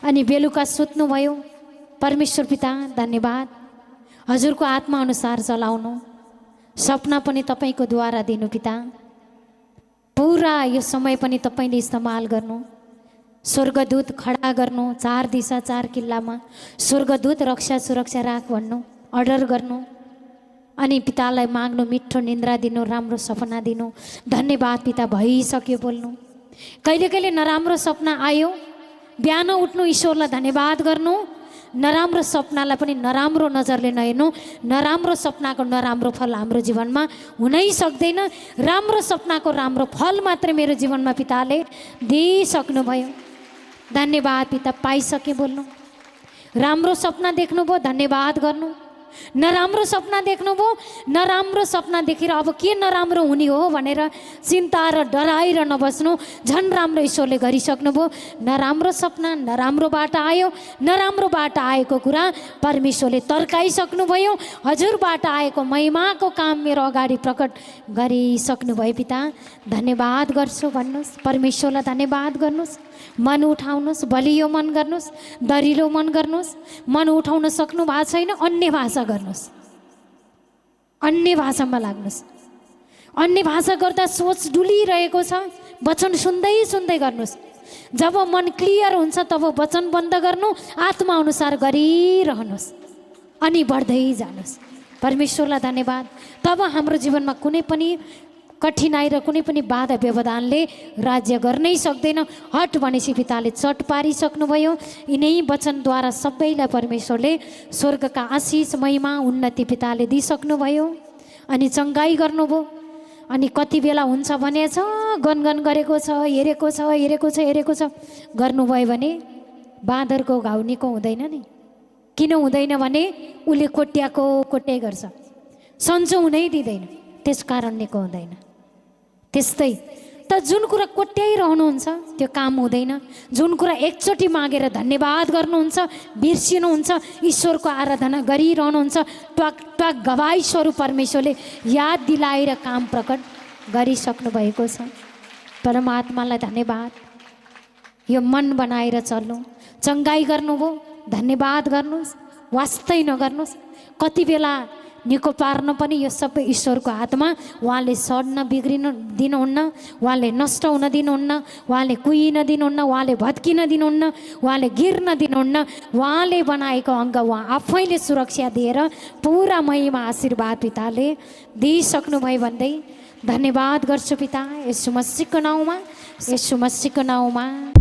अनि बेलुका सुत्नुभयो। परमेश्वर पिता धन्यवाद, हजुरको आत्मा अनुसार चलाउनु, सपना पनि तपाईँको द्वारा दिनु पिता। पुरा यो समय पनि तपाईँले इस्तेमाल गर्नु, स्वर्गदूत खडा गर्नु, 4 दिशा 4 किल्लामा स्वर्गदूत रक्षा सुरक्षा राख भन्नु, अर्डर गर्नु, अनि पितालाई माग्नु, मिठो निन्द्रा दिनु, राम्रो सपना दिनु। धन्यवाद पिता, भइसक्यो बोल्नु। कहिले कहिले नराम्रो सपना आयो, बिहान उठ्नु, ईश्वरलाई धन्यवाद गर्नु, नराम्रो सपनालाई पनि नराम्रो नजरले नहेर्नु। नराम्रो सपनाको नराम्रो फल हाम्रो जीवनमा हुनै सक्दैन। राम्रो सपनाको राम्रो फल मात्रै मेरो जीवनमा पिताले दिइसक्नुभयो। धन्यवाद पिता, पाइसके बोल्नु। राम्रो सपना देख्नुभयो, धन्यवाद गर्नु। नराम्रो सपना देख्नुभयो, नराम्रो सपना देखेर अब के नराम्रो हुने हो भनेर चिन्ता र डराएर नबस्नु, झन् राम्रो ईश्वरले गरिसक्नुभयो। नराम्रो सपना नराम्रोबाट आयो, नराम्रोबाट आएको कुरा परमेश्वरले तर्काइसक्नुभयो। हजुरबाट आएको महिमाको काम मेरो अगाडि प्रकट गरिसक्नुभयो पिता। धन्यवाद गर्छु भन्नुहोस्, परमेश्वरलाई धन्यवाद गर्नुहोस्। मन उठाउनुहोस्, बलियो मन गर्नुहोस्, दरिलो मन गर्नुहोस्। मन उठाउन सक्नु भएको छैन, अन्य भाषा गर्नुहोस्, अन्य भाषामा लाग्नुहोस्। अन्य भाषा गर्दा सोच डुलिरहेको छ, वचन सुन्दै सुन्दै गर्नुहोस्। जब मन क्लियर हुन्छ तब वचन बन्द गर्नु, आत्मा अनुसार गरिरहनुहोस् अनि बढ्दै जानुहोस्। परमेश्वरलाई धन्यवाद। तब हाम्रो जीवनमा कुनै पनि कठिनाई र कुनै पनि बाधा व्यवधानले राज्य गर्नै सक्दैन। हट भनेपछि पिताले चट पारिसक्नुभयो। यिनै वचनद्वारा सबैलाई परमेश्वरले स्वर्गका आशिष महिमा उन्नति पिताले दिइसक्नुभयो। अनि चङ्गाई गर्नुभयो। अनि कति बेला हुन्छ भने छ, गनगन गरेको छ, हेरेको छ, हेरेको छ, हेरेको छ गर्नुभयो भने बाँदरको घाउ निको हुँदैन नि। किन हुँदैन भने उसले कोट्याको कोट्याइ गर्छ, सन्चो हुनै दिँदैन, त्यस कारण निको हुँदैन। त्यस्तै त जुन कुरा कोट्याइरहनुहुन्छ त्यो काम हुँदैन। जुन कुरा एकचोटि मागेर धन्यवाद गर्नुहुन्छ, बिर्सिनुहुन्छ, ईश्वरको आराधना गरिरहनुहुन्छ, ट्वाक ट्वाक गवाई स्वरूप परमेश्वरले याद दिलाएर काम प्रकट गरिसक्नु भएको छ। परमात्मालाई धन्यवाद। यो मन बनाएर चल्नु, चङ्गाई गर्नुभयो, धन्यवाद गर्नुहोस्, वास्तै नगर्नुहोस्। कति बेला निको पार्न पनि यो सबै ईश्वरको हातमा। उहाँले सड्न बिग्रिन दिनुहुन्न, उहाँले नष्ट हुन दिनुहुन्न, उहाँले कुहिन दिनुहुन्न, उहाँले भत्किन दिनुहुन्न, उहाँले गिर्न दिनुहुन्न। उहाँले बनाएको अङ्ग उहाँ आफैले सुरक्षा दिएर पुरा महिमा आशीर्वाद पिताले दिइसक्नुभयो भन्दै धन्यवाद गर्छु पिता। यसु मसीहको नाउँमा, यसु मसीहको नाउँमा।